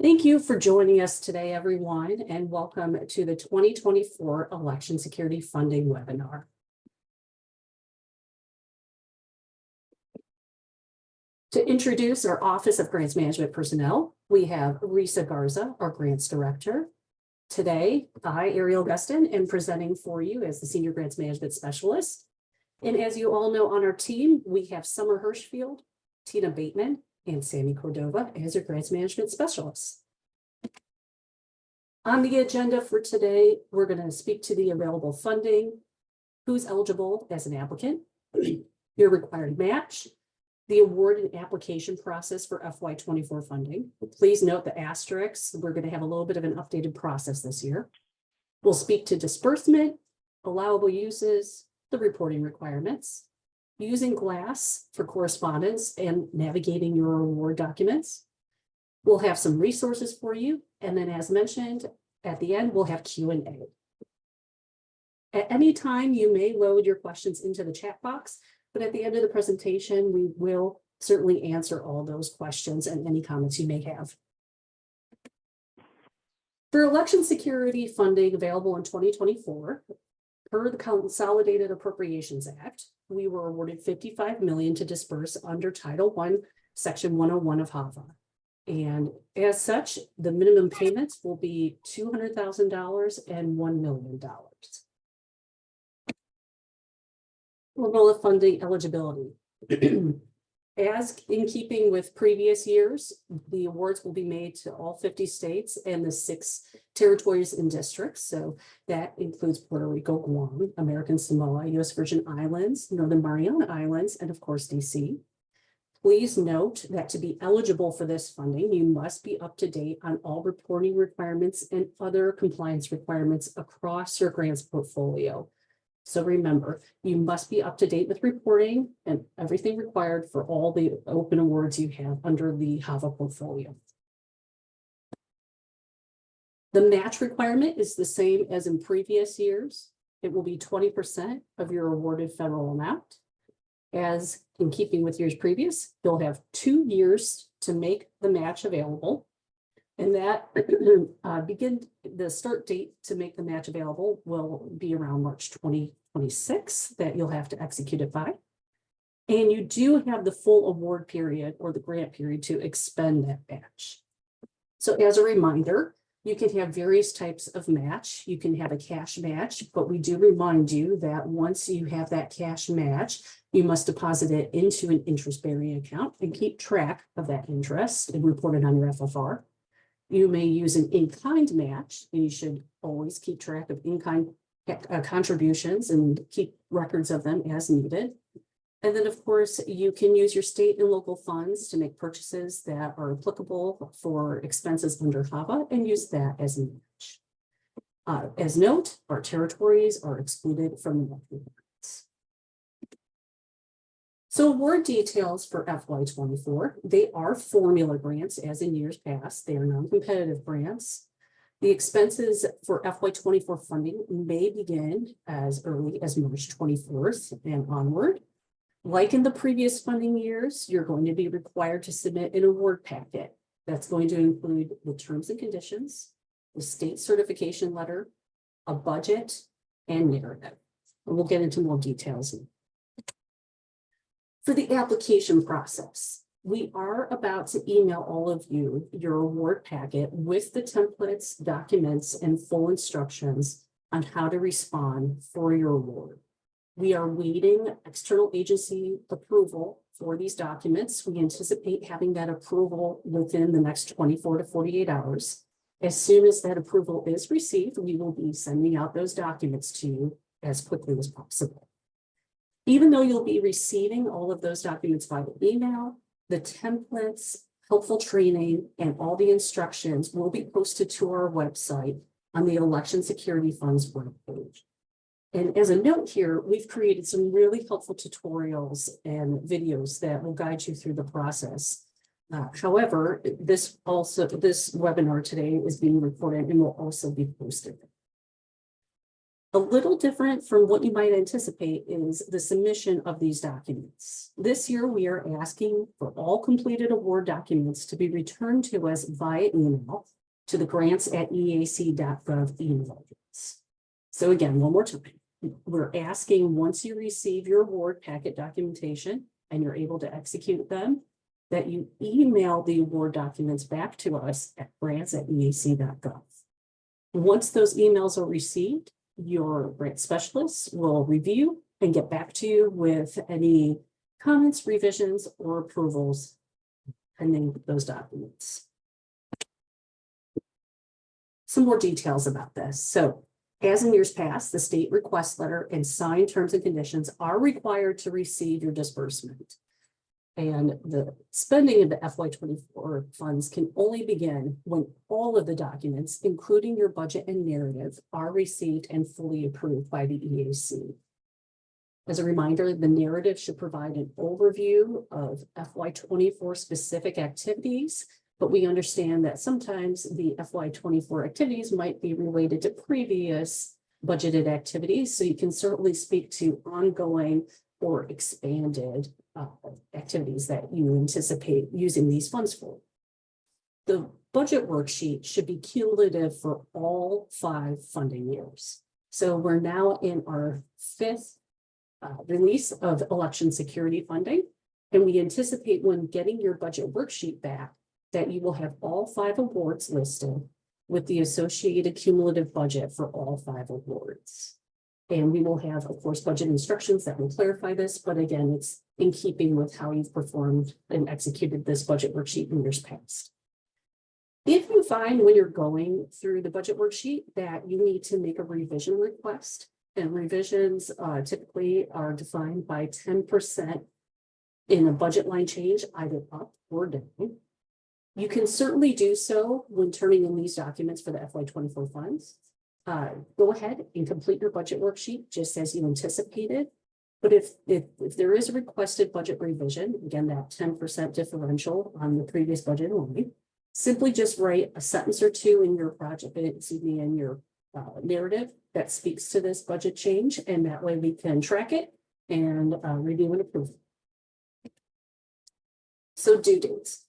Thank you for joining us today, everyone, and welcome to the 2024 Election Security Funding webinar. To introduce our Office of Grants Management personnel, we have Risa Garza, our Grants Director. Today, I, Ariel Gustin, am presenting for you as the Senior Grants Management Specialist. And as you all know on our team, we have Summer Hirschfield, Tina Bateman, and Sammy Cordova as your Grants Management Specialists. On the agenda for today, we're going to speak to the available funding, who's eligible as an applicant, your required match, the award and application process for FY24 funding. Please note the asterisks. We're going to have a little bit of an updated process this year. We'll speak to disbursement, allowable uses, the reporting requirements, using GLASS for correspondence and navigating your award documents. We'll have some resources for you. And then as mentioned, at the end, we'll have Q&A. At any time, you may load your questions into the chat box, but at the end of the presentation, we will certainly answer all those questions and any comments you may have. For election security funding available in 2024, per the Consolidated Appropriations Act, we were awarded $55 million to disperse under Title I, Section 101 of HAVA. And as such, the minimum payments will be $200,000 and $1 million. Level of funding eligibility. As in keeping with previous years, the awards will be made to all 50 states and the 6 territories and districts. So that includes Puerto Rico, Guam, American Samoa, U.S. Virgin Islands, Northern Mariana Islands, and of course, DC. Please note that to be eligible for this funding, you must be up to date on all reporting requirements and other compliance requirements across your grants portfolio. So remember, you must be up to date with reporting and everything required for all the open awards you have under the HAVA portfolio. The match requirement is the same as in previous years. It will be 20% of your awarded federal amount. As in keeping with years previous, you'll have 2 years to make the match available. And that the start date to make the match available will be around March 2026 that you'll have to execute it by. And you do have the full award period or the grant period to expend that match. So as a reminder, you can have various types of match. You can have a cash match, but we do remind you that once you have that cash match, you must deposit it into an interest-bearing account and keep track of that interest and report it on your FFR. You may use an in-kind match, and you should always keep track of in-kind contributions and keep records of them as needed. And then, of course, you can use your state and local funds to make purchases that are applicable for expenses under HAVA and use that as a match. As note, our territories are excluded from the matching grants. So award details for FY24, they are formula grants as in years past. They are non-competitive grants. The expenses for FY24 funding may begin as early as March 24th and onward. Like in the previous funding years, you're going to be required to submit an award packet. That's going to include the terms and conditions, the state certification letter, a budget, and narrative. And we'll get into more details. For the application process, we are about to email all of you your award packet with the templates, documents, and full instructions on how to respond for your award. We are waiting external agency approval for these documents. We anticipate having that approval within the next 24 to 48 hours. As soon as that approval is received, we will be sending out those documents to you as quickly as possible. Even though you'll be receiving all of those documents via email, the templates, helpful training, and all the instructions will be posted to our website on the Election Security Funds webpage. And as a note here, we've created some really helpful tutorials and videos that will guide you through the process. However, this webinar today is being recorded and will also be posted. A little different from what you might anticipate is the submission of these documents. This year, we are asking for all completed award documents to be returned to us via email to the grants@eac.gov email address. So again, one more time, we're asking once you receive your award packet documentation and you're able to execute them, that you email the award documents back to us at grants@eac.gov. Once those emails are received, your grant specialists will review and get back to you with any comments, revisions, or approvals pending those documents. Some more details about this. So, as in years past, the state request letter and signed terms and conditions are required to receive your disbursement. And the spending of the FY24 funds can only begin when all of the documents, including your budget and narrative, are received and fully approved by the EAC. As a reminder, the narrative should provide an overview of FY24 specific activities, but we understand that sometimes the FY24 activities might be related to previous budgeted activities. So you can certainly speak to ongoing or expanded activities that you anticipate using these funds for. The budget worksheet should be cumulative for all 5 funding years. So we're now in our 5th release of election security funding, and we anticipate when getting your budget worksheet back that you will have all 5 awards listed with the associated cumulative budget for all 5 awards. And we will have, of course, budget instructions that will clarify this, but again, it's in keeping with how you've performed and executed this budget worksheet in years past. If you find when you're going through the budget worksheet that you need to make a revision request, and revisions typically are defined by 10% in a budget line change, either up or down, you can certainly do so when turning in these documents for the FY24 funds. Go ahead and complete your budget worksheet just as you anticipated. But if there is a requested budget revision, again, that 10% differential on the previous budget only, simply just write a sentence or 2 in your project, in your narrative that speaks to this budget change, and that way we can track it and review and approve. So due dates.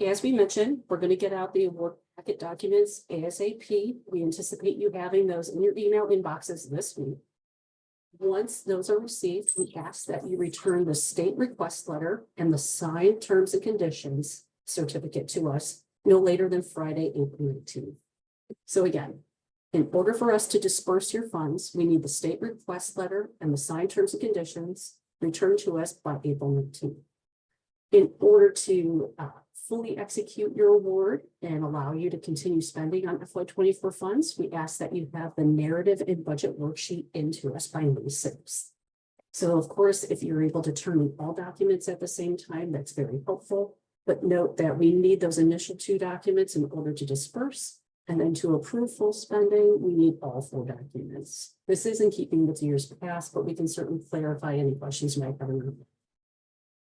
As we mentioned, we're going to get out the award packet documents ASAP. We anticipate you having those in your email inboxes this week. Once those are received, we ask that you return the state request letter and the signed terms and conditions certificate to us no later than Friday, April 19th. So again, in order for us to disperse your funds, we need the state request letter and the signed terms and conditions returned to us by April 19th. In order to fully execute your award and allow you to continue spending on FY24 funds, we ask that you have the narrative and budget worksheet into us by May 6th. So of course, if you're able to turn in all documents at the same time, that's very helpful. But note that we need those initial 2 documents in order to disperse. And then to approve full spending, we need all 4 documents. This is in keeping with years past, but we can certainly clarify any questions you might have.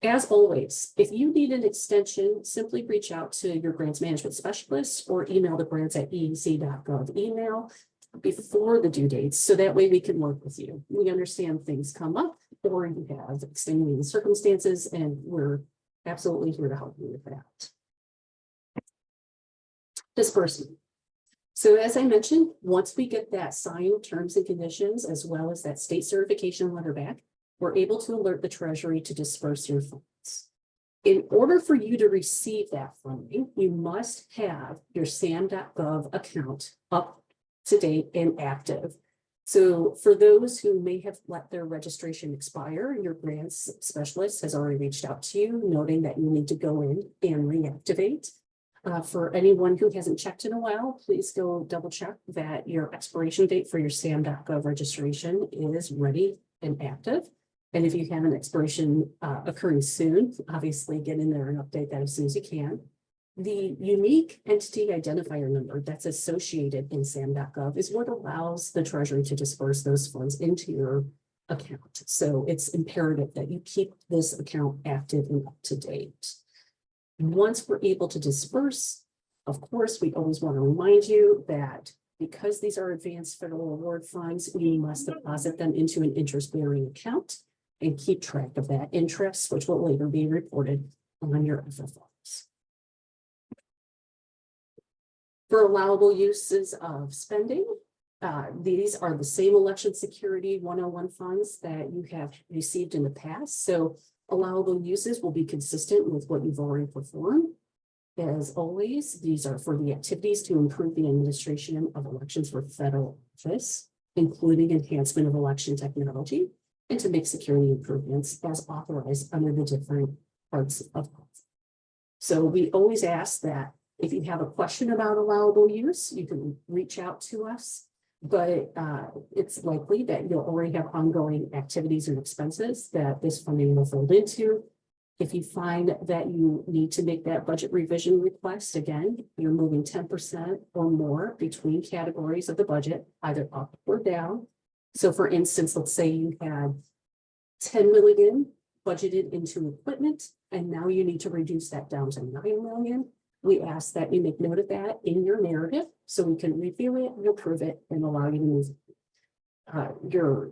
As always, if you need an extension, simply reach out to your grants management specialist or email the grants@eac.gov email before the due dates, so that way we can work with you. We understand things come up or you have extenuating circumstances, and we're absolutely here to help you with that. Disbursement. So as I mentioned, once we get that signed terms and conditions, as well as that state certification letter back, we're able to alert the Treasury to disperse your funds. In order for you to receive that funding, you must have your SAM.gov account up to date and active. So for those who may have let their registration expire, your grants specialist has already reached out to you, noting that you need to go in and reactivate. For anyone who hasn't checked in a while, please go double check that your expiration date for your SAM.gov registration is ready and active. And if you have an expiration occurring soon, obviously get in there and update that as soon as you can. The unique entity identifier number that's associated in SAM.gov is what allows the Treasury to disperse those funds into your account. So it's imperative that you keep this account active and up to date. Once we're able to disperse, of course, we always want to remind you that because these are advanced federal award funds, you must deposit them into an interest-bearing account and keep track of that interest, which will later be reported on your FFRs. For allowable uses of spending, these are the same election security 101 funds that you have received in the past. So allowable uses will be consistent with what you've already performed. As always, these are for the activities to improve the administration of elections for federal office, including enhancement of election technology, and to make security improvements as authorized under the different parts of policy. So we always ask that if you have a question about allowable use, you can reach out to us, but it's likely that you'll already have ongoing activities and expenses that this funding will fold into. If you find that you need to make that budget revision request, again, you're moving 10% or more between categories of the budget, either up or down. So for instance, let's say you had 10 million budgeted into equipment, and now you need to reduce that down to 9 million. We ask that you make note of that in your narrative so we can review it and approve it and allow you to move your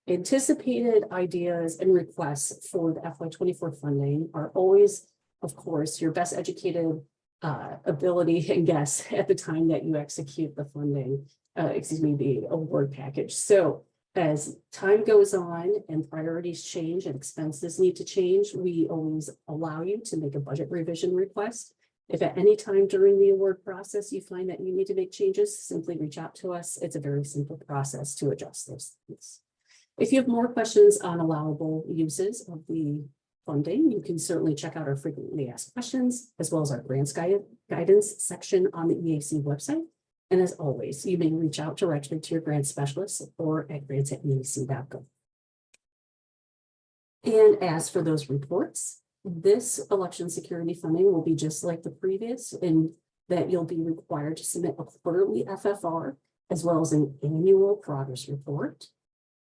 anticipated ideas and requests for the FY24 funding are always, of course, your best educated ability and guess at the time that you execute the funding, the award package. So as time goes on and priorities change and expenses need to change, we always allow you to make a budget revision request. If at any time during the award process you find that you need to make changes, simply reach out to us. It's a very simple process to adjust those things. If you have more questions on allowable uses of the funding, you can certainly check out our frequently asked questions, as well as our grants guidance section on the EAC website. And as always, you may reach out directly to your grant specialist or at grants@eac.gov. And as for those reports, this election security funding will be just like the previous in that you'll be required to submit a quarterly FFR as well as an annual progress report.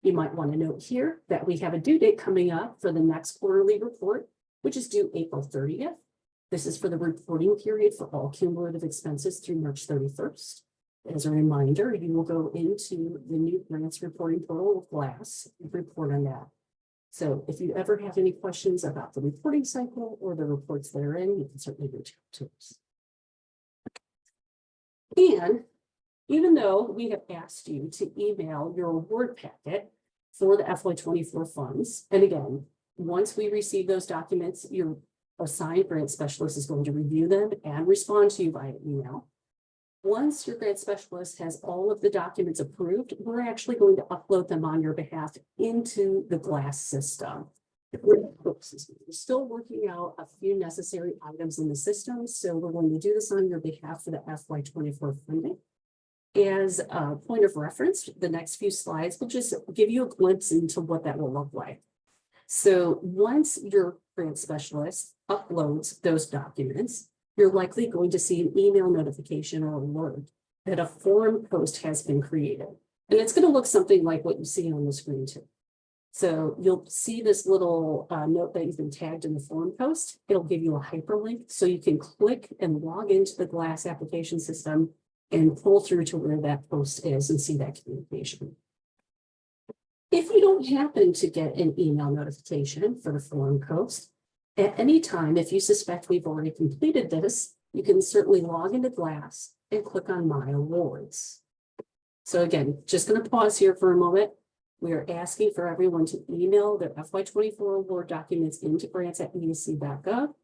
You might want to note here that we have a due date coming up for the next quarterly report, which is due April 30th. This is for the reporting period for all cumulative expenses through March 31st. As a reminder, you will go into the new grants reporting portal with GLASS and report on that. So if you ever have any questions about the reporting cycle or the reports therein, you can certainly reach out to us. And even though we have asked you to email your award packet for the FY24 funds, and again, once we receive those documents, your assigned grant specialist is going to review them and respond to you via email. Once your grant specialist has all of the documents approved, we're actually going to upload them on your behalf into the GLASS system. We're still working out a few necessary items in the system, so we're going to do this on your behalf for the FY24 funding. As a point of reference, the next few slides will just give you a glimpse into what that will look like. So once your grant specialist uploads those documents, you're likely going to see an email notification or alert that a forum post has been created. And it's going to look something like what you see on the screen too. So you'll see this little note that you've been tagged in the forum post. It'll give you a hyperlink so you can click and log into the GLASS application system and pull through to where that post is and see that communication. If you don't happen to get an email notification for the forum post, at any time, if you suspect we've already completed this, you can certainly log into GLASS and click on My Awards. So again, just going to pause here for a moment. We are asking for everyone to email their FY24 award documents into grants@eac.gov.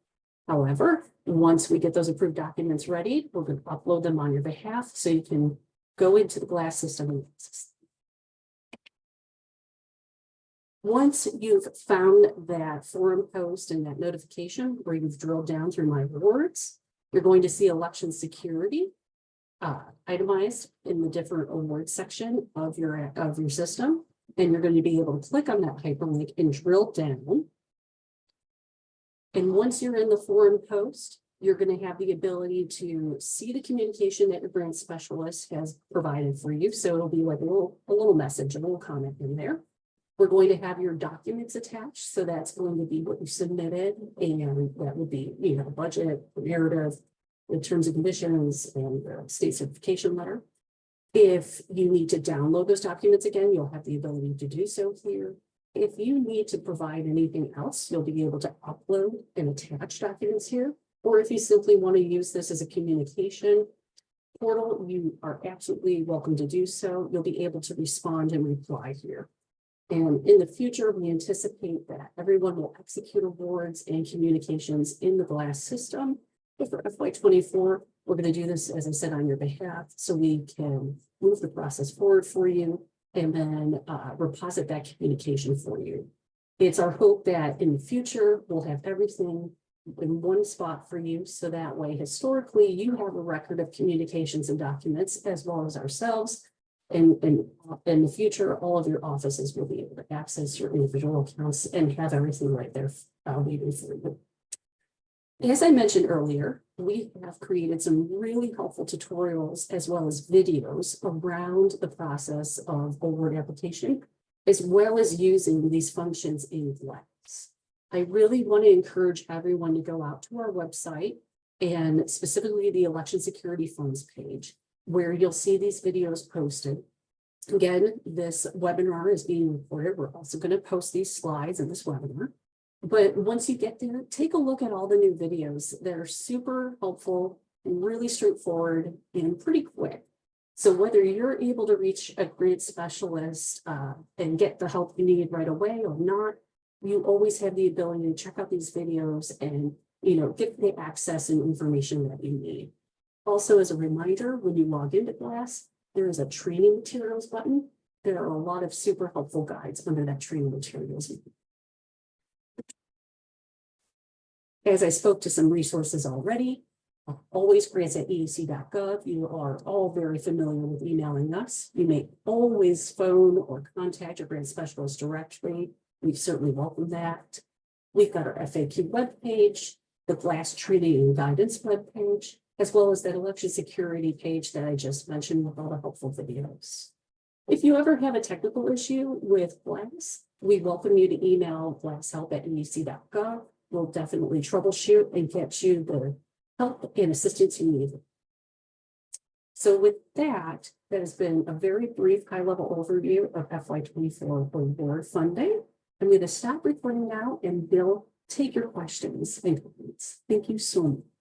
However, once we get those approved documents ready, we're going to upload them on your behalf so you can go into the GLASS system and access them. Once you've found that forum post and that notification where you've drilled down through My Awards, you're going to see election security itemized in the different awards section of your system. And you're going to be able to click on that hyperlink and drill down. And once you're in the forum post, you're going to have the ability to see the communication that your grant specialist has provided for you. So it'll be like a little message, a little comment in there. We're going to have your documents attached. So that's going to be what you submitted. And that would be, budget, narrative, the terms and conditions, and the state certification letter. If you need to download those documents again, you'll have the ability to do so here. If you need to provide anything else, you'll be able to upload and attach documents here. Or if you simply want to use this as a communication portal, you are absolutely welcome to do so. You'll be able to respond and reply here. And in the future, we anticipate that everyone will execute awards and communications in the GLAS system. But for FY24, we're going to do this, as I said, on your behalf, so we can move the process forward for you and then reposit that communication for you. It's our hope that in the future, we'll have everything in one spot for you. So that way, historically, you have a record of communications and documents as well as ourselves. And in the future, all of your offices will be able to access your individual accounts and have everything right there waiting for you. As I mentioned earlier, we have created some really helpful tutorials as well as videos around the process of award application, as well as using these functions in GLAS. I really want to encourage everyone to go out to our website and specifically the Election Security Funds page, where you'll see these videos posted. Again, this webinar is being recorded. We're also going to post these slides in this webinar. But once you get there, take a look at all the new videos that are super helpful and really straightforward and pretty quick. So whether you're able to reach a grant specialist and get the help you need right away or not, you always have the ability to check out these videos and get the access and information that you need. Also, as a reminder, when you log into GLAS, there is a training materials button. There are a lot of super helpful guides under that training materials. As I spoke to some resources already, always grants@eec.gov. You are all very familiar with emailing us. You may always phone or contact your grant specialist directly. We certainly welcome that. We've got our FAQ webpage, the GLAS training and guidance webpage, as well as that election security page that I just mentioned with all the helpful videos. If you ever have a technical issue with GLAS, we welcome you to email glashelp@eec.gov. We'll definitely troubleshoot and get you the help and assistance you need. So with that, that has been a very brief high-level overview of FY24 award funding. I'm going to stop recording now and Bill, take your questions and comments. Thank you so much.